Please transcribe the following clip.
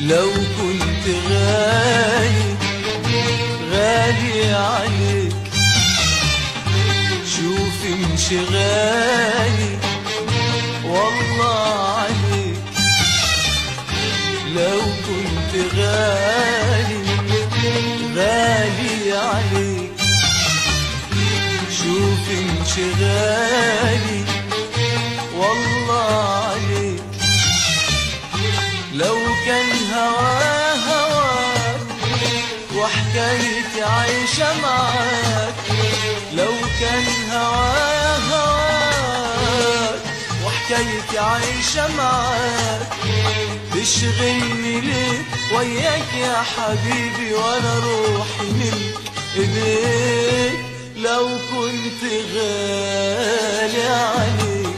لو كنت غالي غالي عليك، شوف انشغالي والله عليك. لو كنت غالي غالي عليك، شوف انشغالي والله عليك. لو كان هواك وحكايتي عايشة معاك، لو كان هواك وحكايتي عايشة معاك، تشغلني ليه وياك يا حبيبي وانا روحي من ايديك. لو كنت غالي عليك،